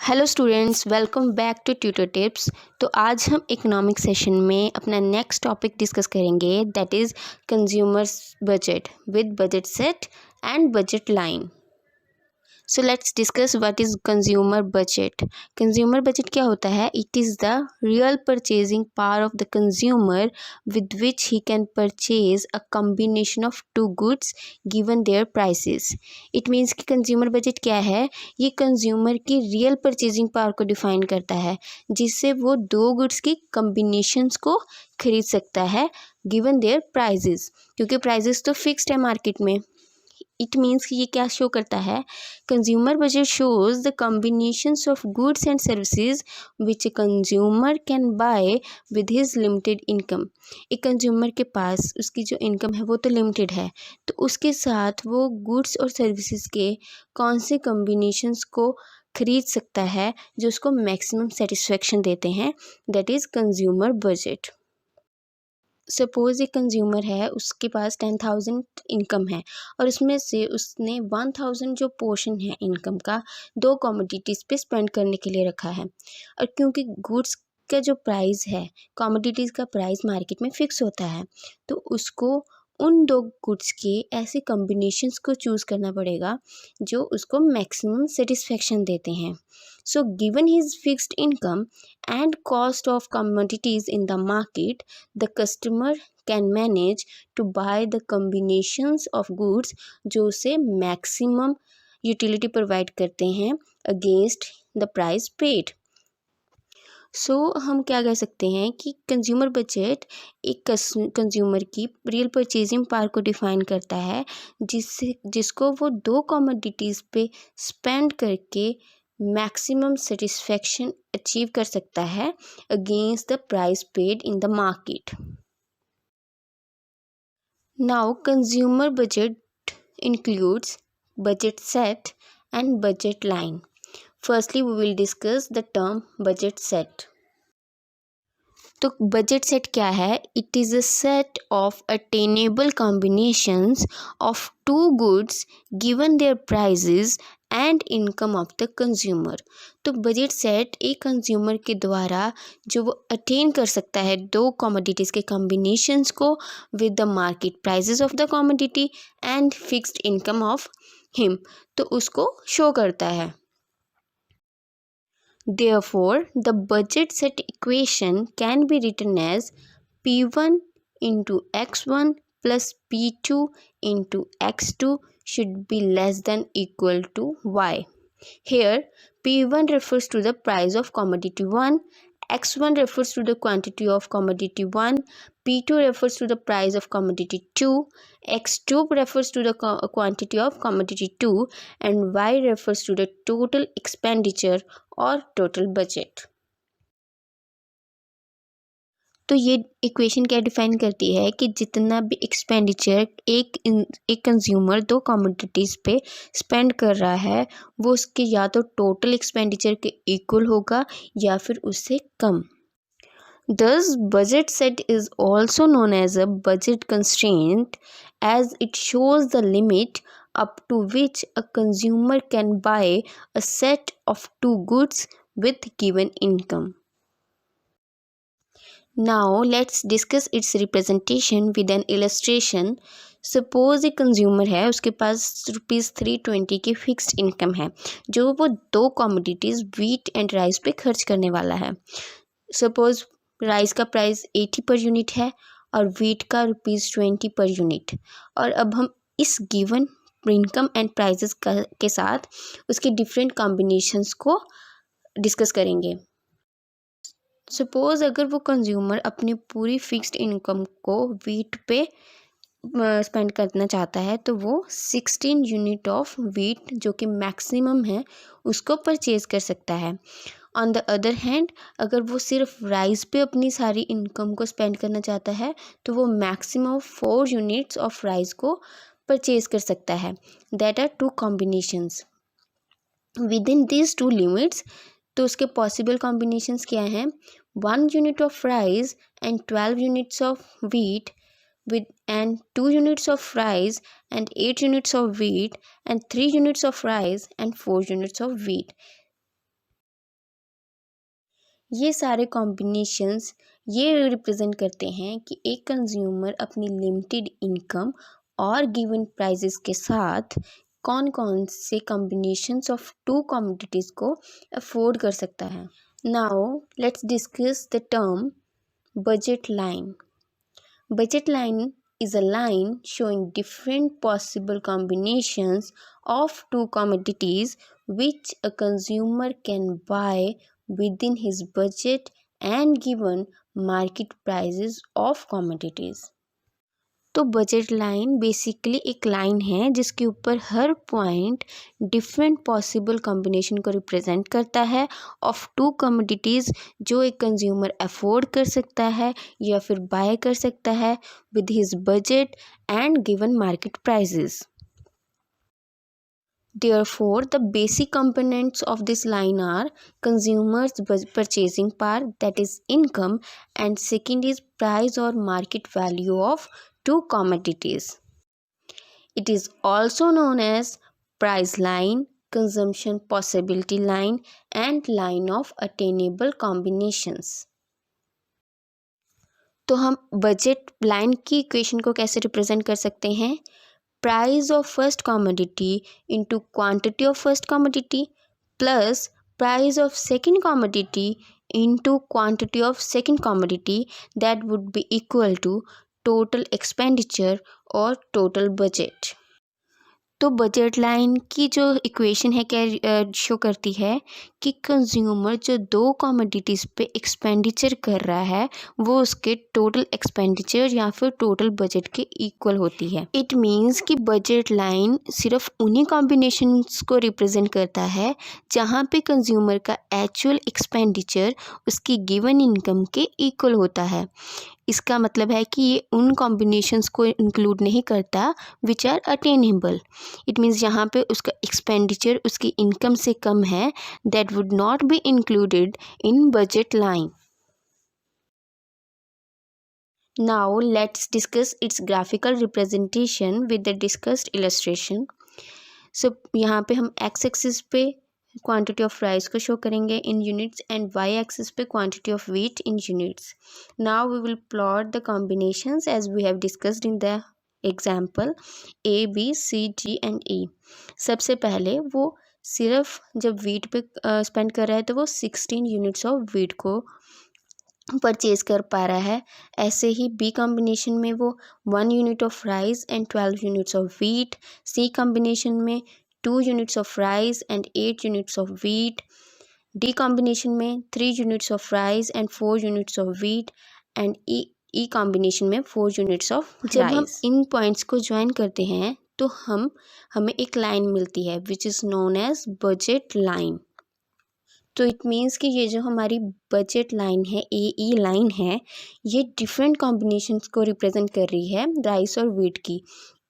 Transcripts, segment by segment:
Hello students, welcome back to tutor tips. तो आज हम इकोनॉमिक सेशन में अपना नेक्स्ट टॉपिक डिस्कस करेंगे, that is consumers budget with budget set and budget line. So let's discuss what is consumer budget. Consumer budget क्या होता है? It is the real purchasing power of the consumer with which he can purchase a combination of two goods given their prices. It means कि consumer budget क्या है? ये consumer की real purchasing power को define करता है, जिससे वो दो गुड्स की कम्बिनेशंस को खरीद सकता है गिवन देयर प्राइजेस, क्योंकि प्राइजेस तो फिक्स्ड है मार्केट में। इट मीन्स कि ये क्या शो करता है? Consumer budget shows the combinations of goods and services which a consumer can buy with his limited income. एक कंज्यूमर के पास उसकी जो इनकम है वो तो लिमिटेड है, तो उसके साथ वो गुड्स और सर्विसेज के कौन से कॉम्बिनेशंस को खरीद सकता है जो उसको मैक्सिमम सेटिस्फेक्शन देते हैं, that is consumer budget. Suppose एक कंज्यूमर है, उसके पास 10,000 इनकम है और उसमें से उसने 1,000 जो पोर्शन है इनकम का दो कमोडिटीज़ पे स्पेंड करने के लिए रखा है। और क्योंकि गुड्स का जो प्राइस है, कमोडिटीज़ का प्राइस मार्केट में फ़िक्स होता है, तो उसको उन दो गुड्स के ऐसे कॉम्बिनेशंस को चूज़ करना पड़ेगा जो उसको मैक्सिमम सेटिस्फेक्शन देते हैं। So given his fixed income and cost of commodities in the market, the customer can manage to buy the combinations of goods जो उसे maximum utility provide करते हैं against the price paid। सो हम क्या कह सकते हैं कि कंज्यूमर बजट एक कंज्यूमर की रियल परचेजिंग पावर को डिफाइन करता है, जिसको वो दो कमोडिटीज़ पे स्पेंड करके मैक्सिमम सेटिस्फेक्शन अचीव कर सकता है against the price paid in the market. Now consumer budget includes budget set and budget line. Firstly we will discuss the term budget set. तो बजट सेट क्या है? It is a set of attainable combinations of two goods given their prices and income of the consumer. तो budget set एक consumer के द्वारा जो वो attain कर सकता है दो कमोडिटीज़ के कॉम्बिनेशंस को with the market prizes of the commodity and fixed income of him, तो उसको शो करता है। Therefore, the budget set equation can be written as P1 into X1 plus P2 into X2 should be less than equal to Y. Here, P1 refers to the price of commodity 1, X1 refers to the quantity of commodity 1, P2 refers to the price of commodity 2, X2 refers to the quantity of commodity 2, and Y refers to the total expenditure और total budget. तो ये equation क्या define करती है कि जितना भी expenditure एक कंज्यूमर दो कमोडिटीज़ पे स्पेंड कर रहा है वो उसके या तो टोटल एक्सपेंडिचर के इक्वल होगा या फिर उससे कम। Thus, budget set is also known as a budget constraint as it shows the limit up to which a consumer can buy a set of two goods with given income. Now, let's discuss its representation with an illustration. Suppose एक consumer है, उसके पास ₹320 की fixed income है जो वो दो commodities wheat and rice पे खर्च करने वाला है। सपोज राइस का प्राइस 80 पर यूनिट है और व्हीट का ₹20 पर यूनिट। और अब हम इस गिवन इनकम एंड प्राइजेस के साथ उसके डिफरेंट कॉम्बिनेशंस को डिस्कस करेंगे। सपोज़ अगर वो कंज्यूमर अपनी पूरी फिक्स्ड इनकम को व्हीट पे स्पेंड करना चाहता है तो वो 16 यूनिट ऑफ व्हीट जो कि मैक्सिमम है उसको परचेज़ कर सकता है। ऑन द अदर हैंड अगर वो सिर्फ राइस पे अपनी सारी इनकम को स्पेंड करना चाहता है तो वो मैक्सिमम 4 यूनिट्स ऑफ राइस को परचेज़ कर सकता है। That are two combinations within this two limits. तो उसके पॉसिबल कॉम्बिनेशंस क्या हैं? 1 unit of rice and 12 units of wheat with and 2 units of rice and 8 units of wheat and 3 units of rice and 4 units of wheat. ये सारे combinations ये represent करते हैं कि एक कंज्यूमर अपनी लिमिटेड इनकम और गिवन प्राइजेस के साथ कौन कौन से कॉम्बिनेशंस ऑफ टू कमोडिटीज़ को अफोर्ड कर सकता है। Now let's discuss the term budget line. Budget line is a line showing different possible combinations of two commodities which a consumer can buy within his budget and given market prices of commodities। तो budget line basically एक line है जिसके ऊपर हर point different possible combination को represent करता है of two commodities जो एक कंज्यूमर अफोर्ड कर सकता है या फिर बाय कर सकता है with his budget and given market prices. Therefore, the basic components of this line are consumers' purchasing power, that is income, and second is price or market value of two commodities. It is also known as price line, consumption possibility line, and line of attainable combinations. तो हम budget line की equation को कैसे represent कर सकते हैं? Price of first commodity into quantity of first commodity plus price of second commodity into quantity of second commodity, that would be equal to total expenditure और total budget. तो budget line की जो equation है क्या show करती है कि consumer जो दो कमोडिटीज़ पे एक्सपेंडिचर कर रहा है वो उसके टोटल एक्सपेंडिचर या फिर टोटल बजट के इक्वल होती है। इट मीन्स कि बजट लाइन सिर्फ उन्हीं कॉम्बिनेशंस को रिप्रेजेंट करता है जहाँ पे कंज्यूमर का एक्चुअल एक्सपेंडिचर उसकी गिवन इनकम के इक्वल होता है। इसका मतलब है कि ये उन कॉम्बिनेशंस को इंक्लूड नहीं करता which are attainable. It means जहाँ पे उसका एक्सपेंडिचर उसकी इनकम से कम है, that would not be included in budget line. Now let's discuss its graphical representation with the discussed illustration. So यहाँ पे हम एक्स एक्सिस पे क्वांटिटी ऑफ राइस को शो करेंगे in units and y axis पे quantity of wheat in units. Now we will plot the combinations as we have discussed in the example A B C D and E. सबसे पहले वो सिर्फ जब wheat पे spend कर रहा है तो वो 16 यूनिट्स ऑफ व्हीट को परचेज कर पा रहा है। ऐसे ही बी कॉम्बिनेशन में वो 1 unit of rice and 12 units of wheat, C combination में 2 units of rice and 8 units of wheat, D combination में 3 units of rice and 4 units of wheat and E combination में 4 यूनिट्स ऑफ राइस। जब हम इन points को join करते हैं तो हमें एक लाइन मिलती है which is known as budget line. तो इट मीन्स कि ये जो हमारी बजट लाइन है, ए लाइन है, ये डिफरेंट कॉम्बिनेशंस को रिप्रेजेंट कर रही है राइस और व्हीट की।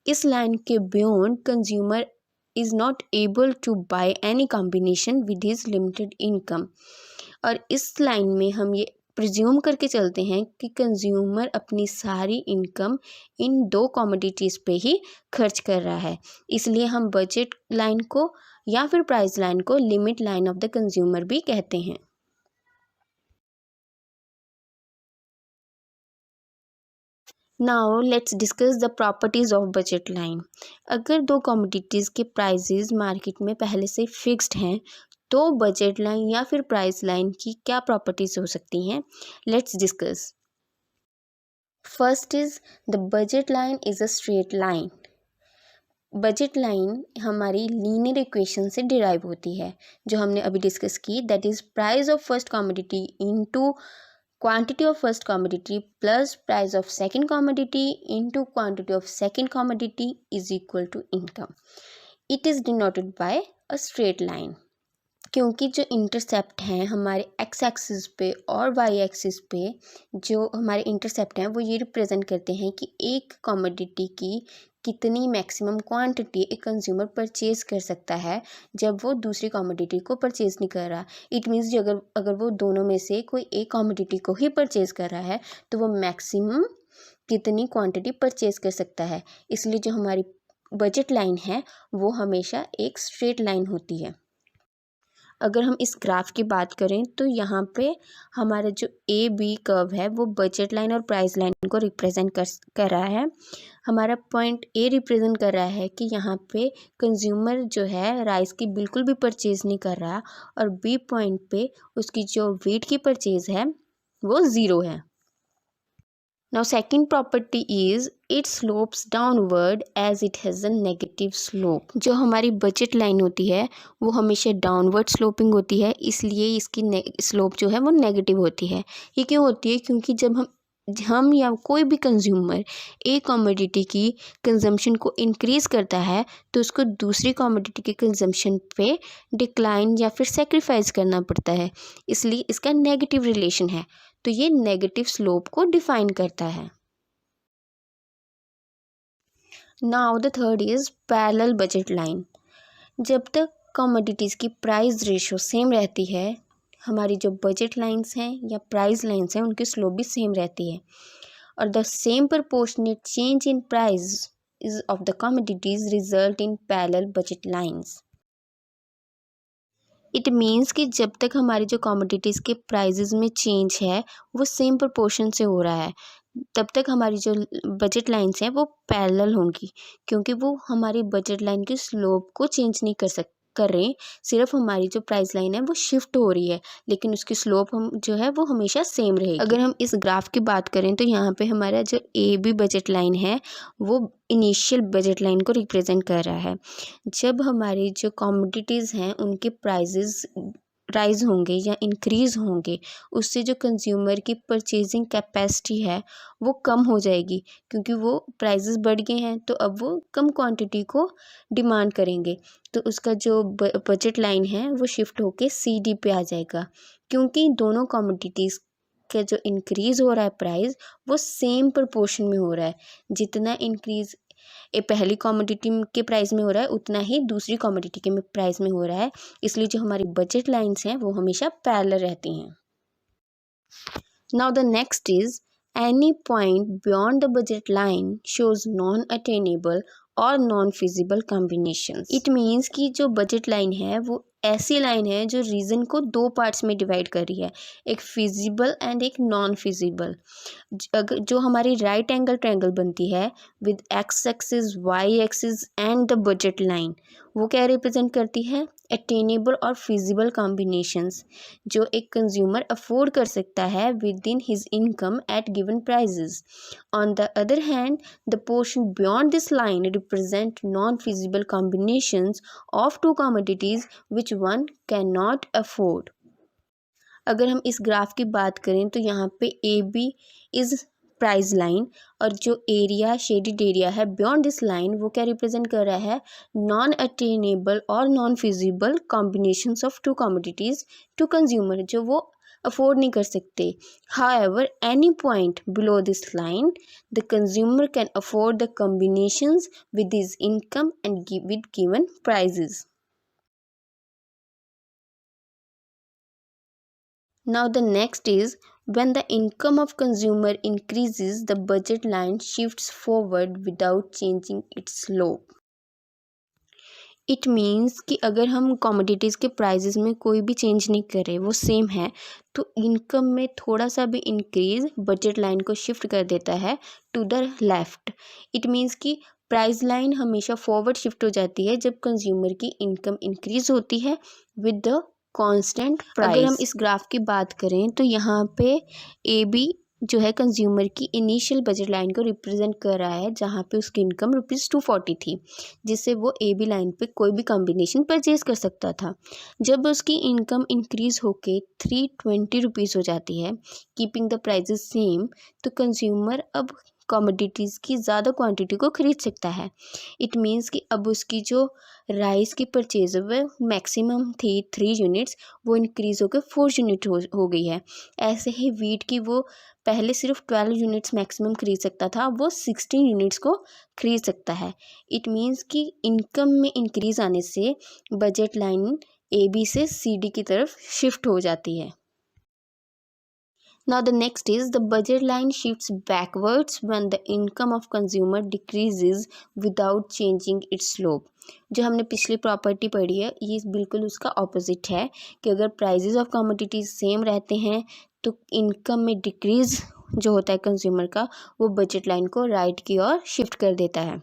इस लाइन के beyond consumer is not able to buy any combination with his limited income. और इस लाइन में हम ये प्रिज्यूम करके चलते हैं कि कंज्यूमर अपनी सारी इनकम इन दो कमोडिटीज़ पे ही खर्च कर रहा है। इसलिए हम बजट लाइन को या फिर प्राइस लाइन को limit line of the consumer भी कहते हैं। Now let's discuss the properties of budget line. अगर दो कमोडिटीज़ के प्राइजेज मार्केट में पहले से फिक्स्ड हैं तो बजट लाइन या फिर प्राइस लाइन की क्या प्रॉपर्टीज़ हो सकती हैं, let's discuss. First is the budget line is a straight line. Budget line हमारी लीनियर इक्वेशन से डिराइव होती है जो हमने अभी डिस्कस की, that is price of first commodity into quantity of first commodity plus price of second commodity into quantity of second commodity is equal to income. It is denoted by a straight line. क्योंकि जो intercept हैं हमारे x axis पे और Y axis पे जो हमारे intercept हैं वो ये रिप्रेजेंट करते हैं कि एक कमोडिटी की कितनी मैक्सिमम क्वांटिटी एक कंज्यूमर परचेज कर सकता है जब वो दूसरी कमोडिटी को परचेज नहीं कर रहा। इट मीन्स अगर वो दोनों में से कोई एक कमोडिटी को ही परचेज कर रहा है तो वो मैक्सिमम कितनी क्वांटिटी परचेज कर सकता है। इसलिए जो हमारी बजट लाइन है वो हमेशा एक स्ट्रेट लाइन होती है। अगर हम इस ग्राफ की बात करें तो यहाँ पे हमारा जो ए बी कर्व है वो बजट लाइन और प्राइस लाइन को रिप्रेजेंट कर रहा है। हमारा पॉइंट ए रिप्रेजेंट कर रहा है कि यहाँ पे कंज्यूमर जो है राइस की बिल्कुल भी परचेज़ नहीं कर रहा, और बी पॉइंट पे उसकी जो वीट की परचेज़ है वो ज़ीरो है। Now second property is it slopes downward as it has a negative slope। जो हमारी बजट लाइन होती है वो हमेशा डाउनवर्ड स्लोपिंग होती है, इसलिए इसकी स्लोप जो है वो नेगेटिव होती है। ये क्यों होती है? क्योंकि जब हम या कोई भी कंज्यूमर एक कमोडिटी की कंजम्पशन को इंक्रीज़ करता है तो उसको दूसरी कमोडिटी के कंजम्पशन पे डिक्लाइन या फिर सेक्रीफाइस करना पड़ता है, इसलिए इसका नेगेटिव रिलेशन है। तो ये नेगेटिव स्लोप को डिफाइन करता है। Now the third is parallel budget line. जब तक कमोडिटीज़ की प्राइस रेशो सेम रहती है, हमारी जो बजट लाइंस हैं या प्राइस लाइंस हैं उनकी स्लोप भी सेम रहती है, और the same proportionate change in price is of the commodities result in parallel budget lines. It means कि जब तक हमारी जो कमोडिटीज़ के प्राइजेज़ में चेंज है वो सेम प्रोपोर्शन से हो रहा है, तब तक हमारी जो बजट लाइन्स हैं वो पैरेलल होंगी, क्योंकि वो हमारी बजट लाइन की स्लोप को चेंज नहीं कर रहे। सिर्फ हमारी जो प्राइस लाइन है वो शिफ्ट हो रही है, लेकिन उसकी स्लोप हम जो है वो हमेशा सेम रहेगी। अगर हम इस ग्राफ की बात करें तो यहाँ पे हमारा जो ए बी बजट लाइन है वो इनिशियल बजट लाइन को रिप्रेजेंट कर रहा है। जब हमारी जो कमोडिटीज़ हैं उनके प्राइजेज़ राइज होंगे या इंक्रीज़ होंगे, उससे जो कंज्यूमर की परचेजिंग कैपेसिटी है वो कम हो जाएगी, क्योंकि वो प्राइजेस बढ़ गए हैं तो अब वो कम क्वांटिटी को डिमांड करेंगे। तो उसका जो बजट लाइन है वो शिफ्ट होके सी डी पे आ जाएगा, क्योंकि दोनों कमोडिटीज़ का जो इंक्रीज़ हो रहा है प्राइस वो सेम प्रोपोर्शन में हो रहा है। जितना इंक्रीज़ पहली कमोडिटी के प्राइस में हो रहा है उतना ही दूसरी कमोडिटी के प्राइस में हो रहा है, इसलिए जो हमारी बजट लाइंस हैं वो हमेशा पैरेलल रहती हैं। Now the next is any point beyond the budget line shows non attainable और non feasible combination. It means कि जो बजट लाइन है वो ऐसी लाइन है जो रीजन को दो पार्ट्स में डिवाइड कर रही है, एक फिजिबल एंड एक नॉन फिजिबल। अगर जो हमारी राइट एंगल ट्रायंगल बनती है with X axis Y axis and the budget line, वो क्या रिप्रेजेंट करती है? अटेनेबल और फिजिबल कॉम्बिनेशंस जो एक कंज्यूमर अफोर्ड कर सकता है within his income at given prices. On the other hand the portion beyond this line represent non feasible combinations of two commodities which one can not afford. अगर हम इस graph की बात करें तो यहाँ पे A B is price line, और जो एरिया शेडिड एरिया है बियॉन्ड दिस लाइन वो क्या रिप्रेजेंट कर रहा है? नॉन अटेनेबल और non feasible combinations of two commodities to consumer, जो वो अफोर्ड नहीं कर सकते। However any point below this line the consumer can afford the combinations with his income and with given prices. Now the next is when the income of consumer increases, the budget line shifts forward without changing its slope. It means कि अगर हम commodities के prices में कोई भी change नहीं करें, वो सेम है, तो इनकम में थोड़ा सा भी इंक्रीज़ बजट लाइन को शिफ्ट कर देता है to the left. It means कि प्राइस लाइन हमेशा फॉरवर्ड शिफ्ट हो जाती है जब कंज्यूमर की इनकम इंक्रीज़ होती है विद द कांस्टेंट प्राइस। अगर हम इस ग्राफ की बात करें तो यहाँ पे ए बी जो है कंज्यूमर की इनिशियल बजट लाइन को रिप्रेजेंट कर रहा है, जहाँ पे उसकी इनकम ₹240 थी, जिससे वो ए बी लाइन पे कोई भी कॉम्बिनेशन परचेज कर सकता था। जब उसकी इनकम इंक्रीज़ होके ₹320 हो जाती है, कीपिंग द प्राइजेस सेम, तो कंज्यूमर अब कमोडिटीज़ की ज़्यादा क्वांटिटी को ख़रीद सकता है। इट मीन्स कि अब उसकी जो राइस की परचेज वो मैक्सिमम थी 3 यूनिट्स, वो इंक्रीज़ होकर 4 यूनिट हो गई है। ऐसे ही वीट की वो पहले सिर्फ 12 यूनिट्स मैक्सिमम खरीद सकता था, वो 16 यूनिट्स को खरीद सकता है। इट मीन्स कि इनकम में इंक्रीज़ आने से बजट लाइन ए बी से सी डी की तरफ शिफ्ट हो जाती है। Now the next is the budget line shifts backwards when the income of consumer decreases without changing its slope. जो हमने पिछली प्रॉपर्टी पढ़ी है ये बिल्कुल उसका ऑपोजिट है कि अगर प्राइजेज ऑफ कमोडिटीज सेम रहते हैं तो इनकम में डिक्रीज जो होता है कंज्यूमर का वो बजट लाइन को राइट की ओर शिफ्ट कर देता है।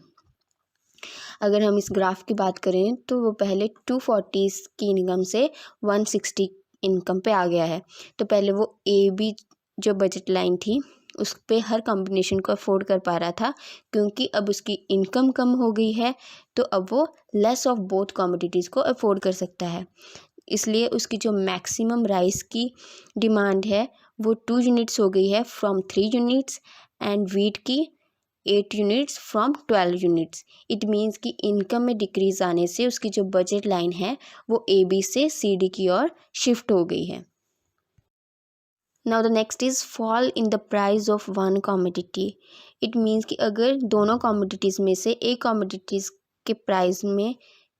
अगर हम इस ग्राफ की बात करें तो वो पहले 240 की इनकम से 160 इनकम पे आ गया है। तो पहले वो ए बी जो बजट लाइन थी उस पे हर कॉम्बिनेशन को अफोर्ड कर पा रहा था, क्योंकि अब उसकी इनकम कम हो गई है तो अब वो लेस ऑफ बोथ कॉमोडिटीज़ को अफोर्ड कर सकता है। इसलिए उसकी जो मैक्सिमम राइस की डिमांड है वो 2 यूनिट्स हो गई है फ्रॉम 3 यूनिट्स एंड वीट की 8 units from 12 units. It means कि इनकम में डिक्रीज आने से उसकी जो बजट लाइन है वो ए बी से सी डी की ओर शिफ्ट हो गई है। Now the next is fall in the price of one commodity. It means कि अगर दोनों कॉमोडिटीज़ में से एक कॉमोडिटीज़ के प्राइस में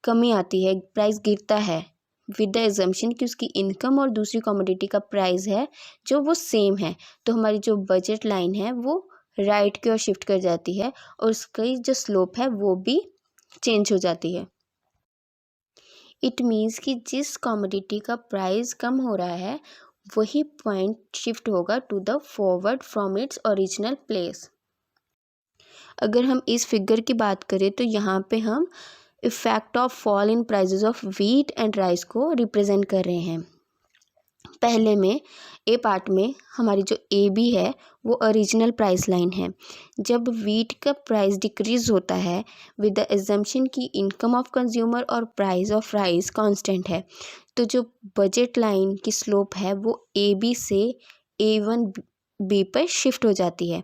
कमी आती है, प्राइस गिरता है विद द एजम्पशन कि उसकी इनकम और दूसरी कॉमोडिटी का प्राइस है जो वो सेम है, तो हमारी जो बजट लाइन है वो राइट की ओर शिफ्ट कर जाती है और उसकी जो स्लोप है वो भी चेंज हो जाती है। इट मीन्स कि जिस कॉमोडिटी का प्राइस कम हो रहा है वही पॉइंट शिफ्ट होगा to the forward from its original place. अगर हम इस फिगर की बात करें तो यहाँ पे हम effect of fall in prices of wheat and rice को रिप्रेजेंट कर रहे हैं। पहले में ए पार्ट में हमारी जो ए बी है वो ओरिजिनल प्राइस लाइन है। जब वीट का प्राइस डिक्रीज होता है विद द एजम्पशन की इनकम ऑफ कंज्यूमर और प्राइस ऑफ राइस कांस्टेंट है, तो जो बजट लाइन की स्लोप है वो ए बी से ए वन बी पर शिफ्ट हो जाती है,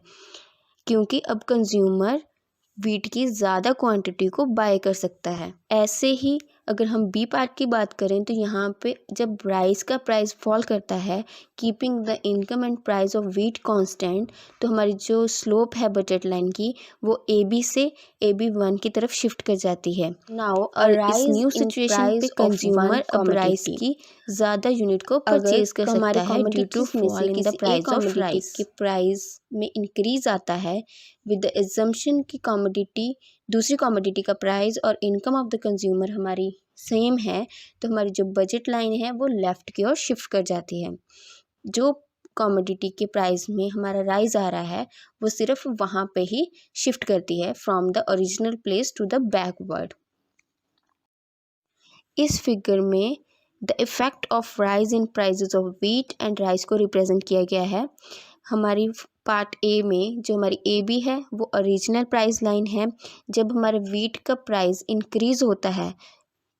क्योंकि अब कंज्यूमर वीट की ज़्यादा क्वांटिटी को बाय कर सकता है। ऐसे ही अगर हम बी पार्ट की बात करें तो यहाँ पे जब राइस का प्राइस फॉल करता है keeping the income and price of wheat constant, तो हमारी जो स्लोप है बजट लाइन की वो ए बी से ए बी वन की तरफ शिफ्ट कर जाती है। नाउ और इस न्यू सिचुएशन पे कंज्यूमर अब राइस की ज़्यादा यूनिट को परचेज कर सकता है due to fall in the price of rice के प्राइस में इंक्रीज आता है विद द एजम्पशन की कॉमोडिटी दूसरी कॉमोडिटी का प्राइस और इनकम ऑफ द कंज्यूमर हमारी सेम है, तो हमारी जो बजट लाइन है वो लेफ़्ट की ओर शिफ्ट कर जाती है। जो कॉमोडिटी के प्राइस में हमारा राइज आ रहा है वो सिर्फ वहाँ पे ही शिफ्ट करती है from the original place to the backward. इस फिगर में the effect of rise in prices of wheat and rice को रिप्रेजेंट किया गया है। हमारी पार्ट ए में जो हमारी ए बी है वो ओरिजिनल प्राइस लाइन है। जब हमारे व्हीट का प्राइस इंक्रीज होता है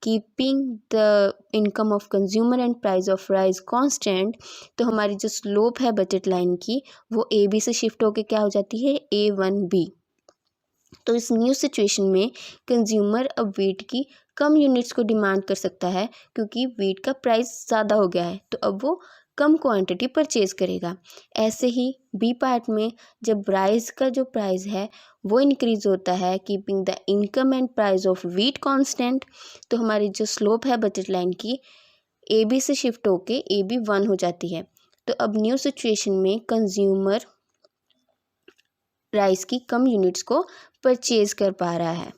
keeping the income of consumer and price of rice constant, तो हमारी जो स्लोप है बजट लाइन की वो ए बी से शिफ्ट होकर क्या हो जाती है ए वन बी। तो इस न्यू सिचुएशन में कंज्यूमर अब व्हीट की कम यूनिट्स को डिमांड कर सकता है, क्योंकि व्हीट का प्राइस ज़्यादा हो गया है तो अब वो कम क्वांटिटी परचेज करेगा। ऐसे ही बी पार्ट में जब राइस का जो प्राइस है वो इंक्रीज होता है keeping the income and price of wheat constant, तो हमारी जो स्लोप है बजट लाइन की ए बी से शिफ्ट होके ए बी वन हो जाती है। तो अब न्यू सिचुएशन में कंज्यूमर राइस की कम यूनिट्स को परचेज कर पा रहा है।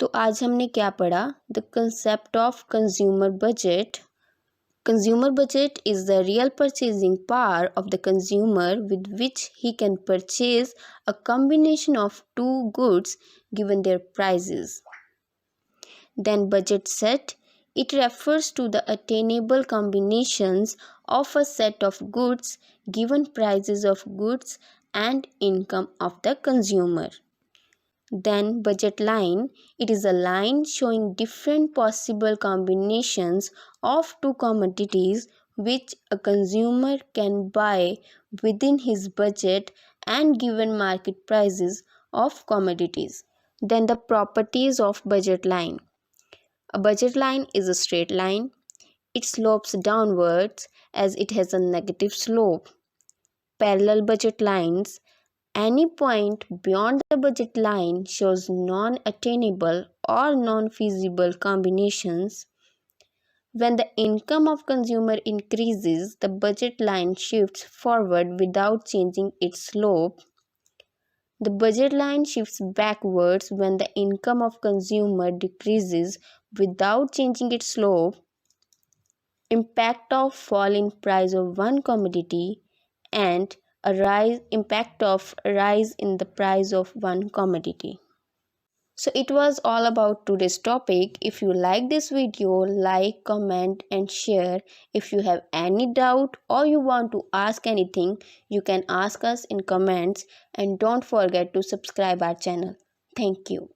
तो आज हमने क्या पढ़ा? The concept of consumer budget. Consumer budget is the real purchasing power of the consumer with which he can purchase a combination of two goods given their prices. Then budget set. It refers to the attainable combinations of a set of goods given prices of goods and income of the consumer. Then budget line. It is a line showing different possible combinations of two commodities which a consumer can buy within his budget and given market prices of commodities. Then the properties of budget line. A budget line is a straight line. It slopes downwards as it has a negative slope. Parallel budget lines. Any point beyond the budget line shows non-attainable or non-feasible combinations. When the income of consumer increases, the budget line shifts forward without changing its slope. The budget line shifts backwards when the income of consumer decreases without changing its slope. Impact of fall in price of one commodity and impact of rise in the price of one commodity. So it was all about today's topic. If you like this video, like, comment and share. If you have any doubt or you want to ask anything, you can ask us in comments, and don't forget to subscribe our channel. Thank you.